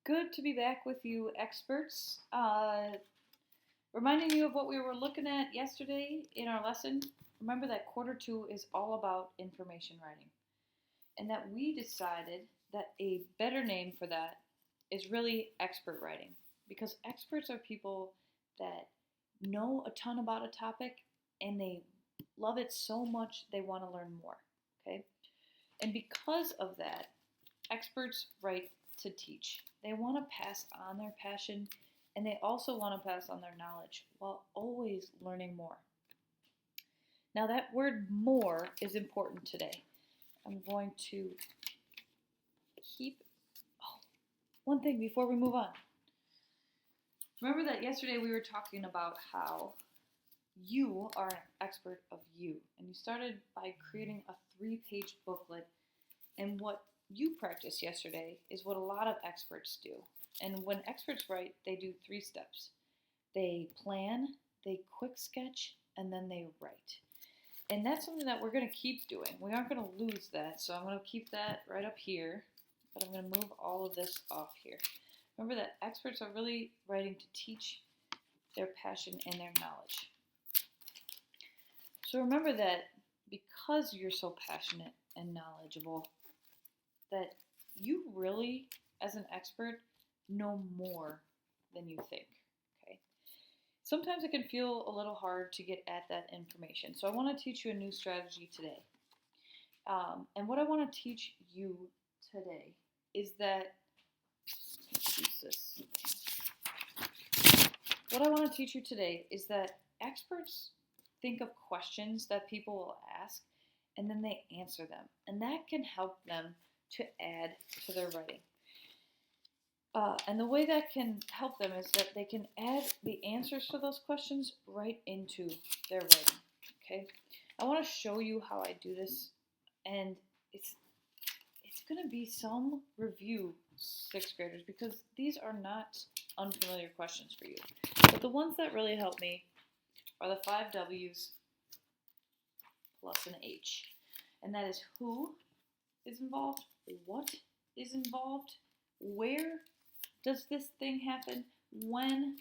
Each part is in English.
good to be back with you, experts. Reminding you of what we were looking at yesterday in our lesson. Remember that quarter 2 is all about information writing, and that we decided that a better name for that is really expert writing, because experts are people that know a ton about a topic and they love it so much they want to learn more. Okay, and because of that, experts write to teach. They want to pass on their passion, and they also want to pass on their knowledge while always learning more. Now that word more is important today. I'm going to one thing before we move on. Remember that yesterday we were talking about how you are an expert of you, and you started by creating a 3-page booklet, and what you practiced yesterday is what a lot of experts do. And when experts write, they do 3 steps. They plan, they quick sketch, and then they write. And that's something that we're going to keep doing. We aren't going to lose that, so I'm going to keep that right up here, but I'm going to move all of this off here. Remember that experts are really writing to teach their passion and their knowledge. So remember that because you're so passionate and knowledgeable, that you really, as an expert, know more than you think. Okay. Sometimes it can feel a little hard to get at that information. So I want to teach you a new strategy today. And what I want to teach you today is that, what I want to teach you today is that experts think of questions that people will ask, and then they answer them. And that can help them to add to their writing. And the way that can help them is that they can add the answers to those questions right into their writing. Okay, I want to show you how I do this, and it's going to be some review 6th graders, because these are not unfamiliar questions for you. But the ones that really help me are the 5 W's plus an H, and that is who is involved, what is involved, where does this thing happen, when,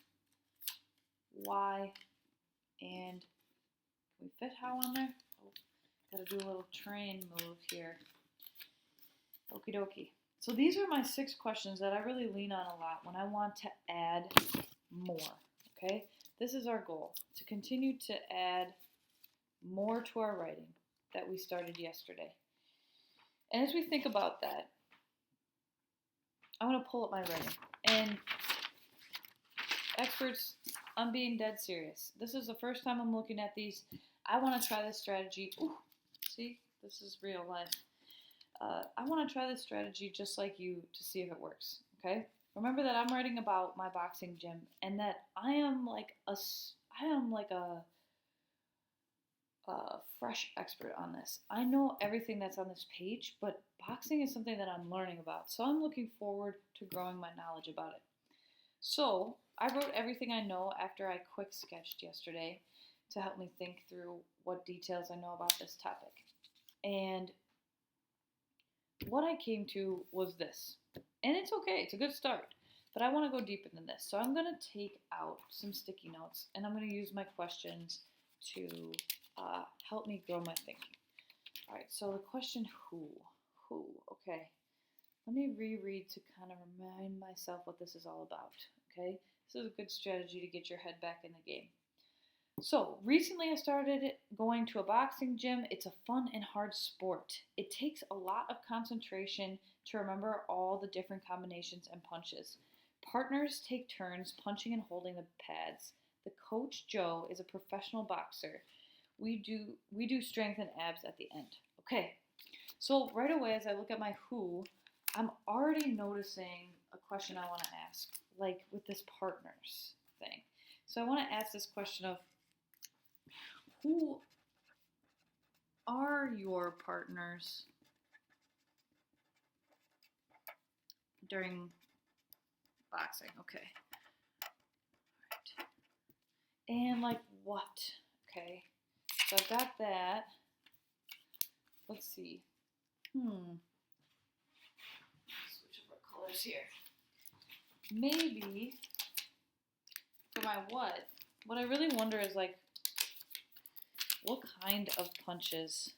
why, and can we fit how on there? Oh, gotta do a little train move here. Okie dokie. So these are my 6 questions that I really lean on a lot when I want to add more. Okay? This is our goal, to continue to add more to our writing that we started yesterday. And as we think about that, I'm going to pull up my writing. And experts, I'm being dead serious. This is the first time I'm looking at these. I want to try this strategy. Ooh, see, this is real life. I want to try this strategy just like you to see if it works. Okay? Remember that I'm writing about my boxing gym, and that I am like a fresh expert on this. I know everything that's on this page, but boxing is something that I'm learning about. So I'm looking forward to growing my knowledge about it. So I wrote everything I know after I quick sketched yesterday to help me think through what details I know about this topic. And what I came to was this. And it's okay, it's a good start. But I want to go deeper than this. So I'm going to take out some sticky notes, and I'm going to use my questions to help me grow my thinking. All right, so the question who, okay. Let me reread to kind of remind myself what this is all about, okay? This is a good strategy to get your head back in the game. So, recently I started going to a boxing gym. It's a fun and hard sport. It takes a lot of concentration to remember all the different combinations and punches. Partners take turns punching and holding the pads. The coach, Joe, is a professional boxer. We do strength and abs at the end. Okay, so right away as I look at my who, I'm already noticing a question I want to ask, like with this partners thing. So I want to ask this question of, who are your partners during boxing? Okay. All right. And like what? Okay. So I've got that. Let's see. Switch over colors here. maybe for my what I really wonder is like, what kind of punches?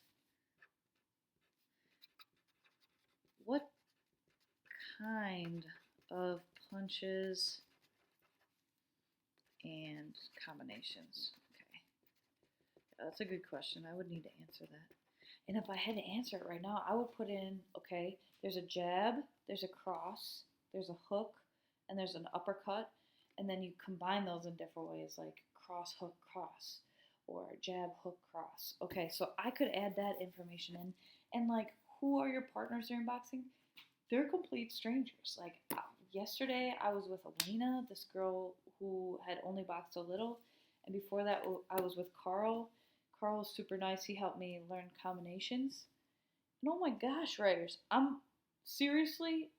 What kind of punches and combinations? Okay, that's a good question. I would need to answer that. And if I had to answer it right now, I would put in, okay, there's a jab, there's a cross, there's a hook, and there's an uppercut. And then you combine those in different ways, like cross, hook, cross, or jab, hook, cross. Okay, so I could add that information in. And like, who are your partners during boxing? They're complete strangers. Like, yesterday I was with Elena, this girl who had only boxed a little. And before that, I was with Carl. Carl's super nice. He helped me learn combinations. And oh my gosh, writers, I'm seriously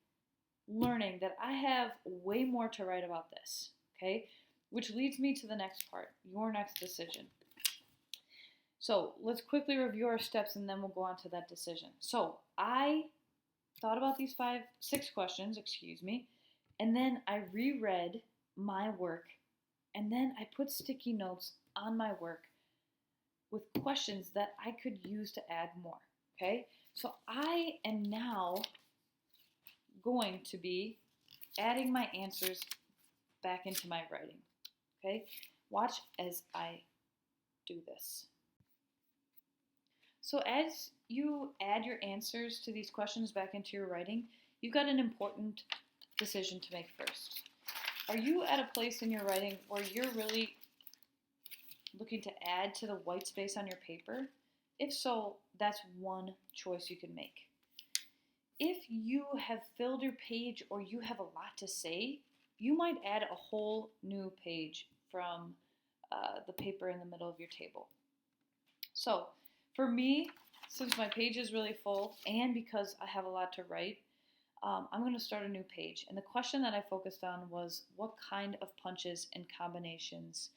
learning that I have way more to write about this, okay? Which leads me to the next part, your next decision. So let's quickly review our steps and then we'll go on to that decision. So I thought about these 6 questions, and then I reread my work, and then I put sticky notes on my work with questions that I could use to add more, okay? So I am now going to be adding my answers back into my writing, okay? Watch as I do this. So as you add your answers to these questions back into your writing, you've got an important decision to make first. Are you at a place in your writing where you're really looking to add to the white space on your paper? If so, that's one choice you can make. If you have filled your page or you have a lot to say, you might add a whole new page from the paper in the middle of your table. So for me, since my page is really full and because I have a lot to write, I'm going to start a new page. And the question that I focused on was, what kind of punches and combinations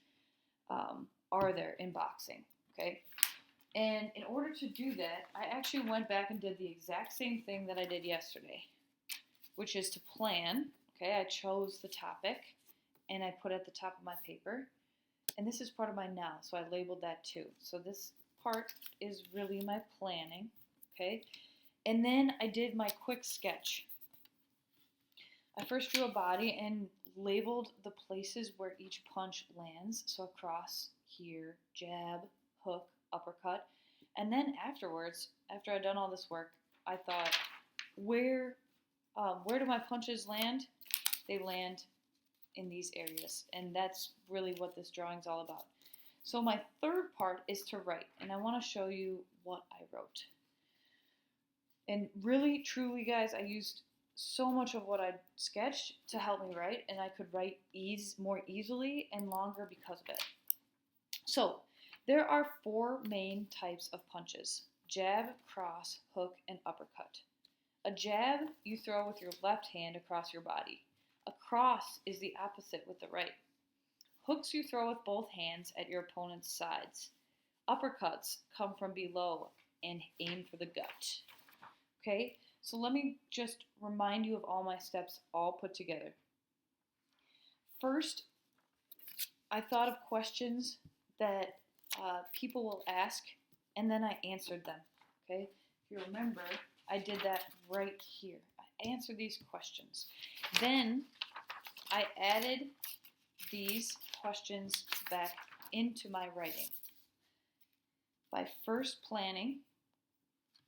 are there in boxing? Okay. And in order to do that, I actually went back and did the exact same thing that I did yesterday, which is to plan. Okay, I chose the topic and I put it at the top of my paper. And this is part of my now, so I labeled that too. So this part is really my planning, okay? And then I did my quick sketch. I first drew a body and labeled the places where each punch lands. So across here, jab, hook, uppercut. And then afterwards, after I'd done all this work, I thought, where do my punches land? They land in these areas. And that's really what this drawing's all about. So my third part is to write. And I want to show you what I wrote. And really, truly, guys, I used so much of what I sketched to help me write. And I could write more easily and longer because of it. So there are 4 main types of punches: jab, cross, hook, and uppercut. A jab you throw with your left hand across your body. A cross is the opposite with the right. Hooks you throw with both hands at your opponent's sides. Uppercuts come from below and aim for the gut. Okay, so let me just remind you of all my steps all put together. First, I thought of questions that people will ask, and then I answered them. Okay, if you remember, I did that right here. I answered these questions. Then I added these questions back into my writing by first planning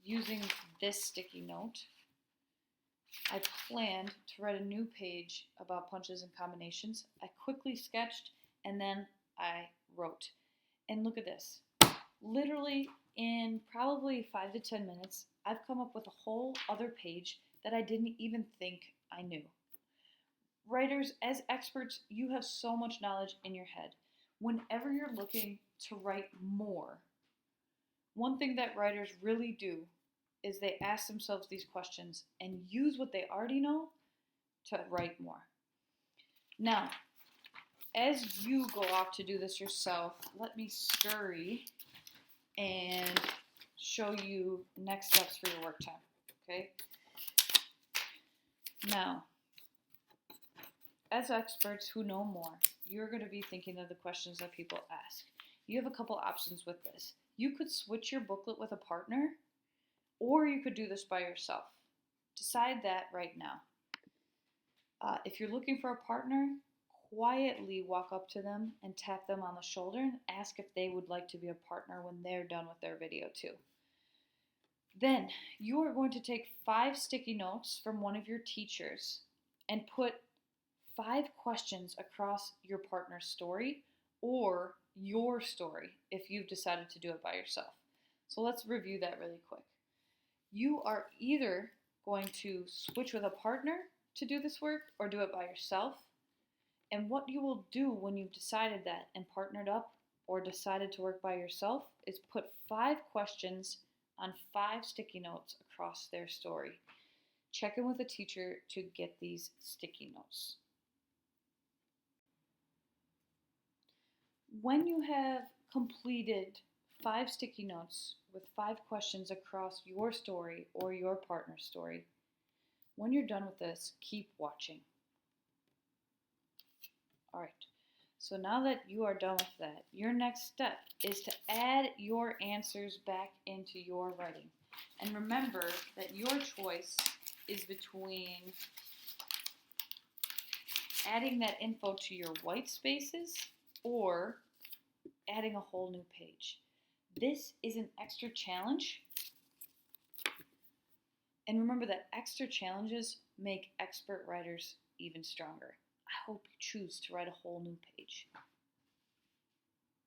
using this sticky note. I planned to write a new page about punches and combinations. I quickly sketched and then I wrote. And look at this. Literally in probably 5 to 10 minutes, I've come up with a whole other page that I didn't even think I knew. Writers, as experts, you have so much knowledge in your head. Whenever you're looking to write more, one thing that writers really do is they ask themselves these questions and use what they already know to write more. Now, as you go off to do this yourself, let me scurry and show you next steps for your work time, okay? Now, As experts who know more, you're going to be thinking of the questions that people ask. You have a couple options with this. You could switch your booklet with a partner, or you could do this by yourself. Decide that right now. If you're looking for a partner, quietly walk up to them and tap them on the shoulder and ask if they would like to be a partner when they're done with their video too. Then you are going to take 5 sticky notes from one of your teachers and put 5 questions across your partner's story or your story if you've decided to do it by yourself. So let's review that really quick. You are either going to switch with a partner to do this work or do it by yourself. And what you will do when you've decided that and partnered up or decided to work by yourself is put 5 questions on 5 sticky notes across their story. Check in with a teacher to get these sticky notes. When you have completed 5 sticky notes with 5 questions across your story or your partner's story, when you're done with this, keep watching. All right, so now that you are done with that, your next step is to add your answers back into your writing. And remember that your choice is between adding that info to your white spaces or adding a whole new page. This is an extra challenge. And remember that extra challenges make expert writers even stronger. I hope you choose to write a whole new page.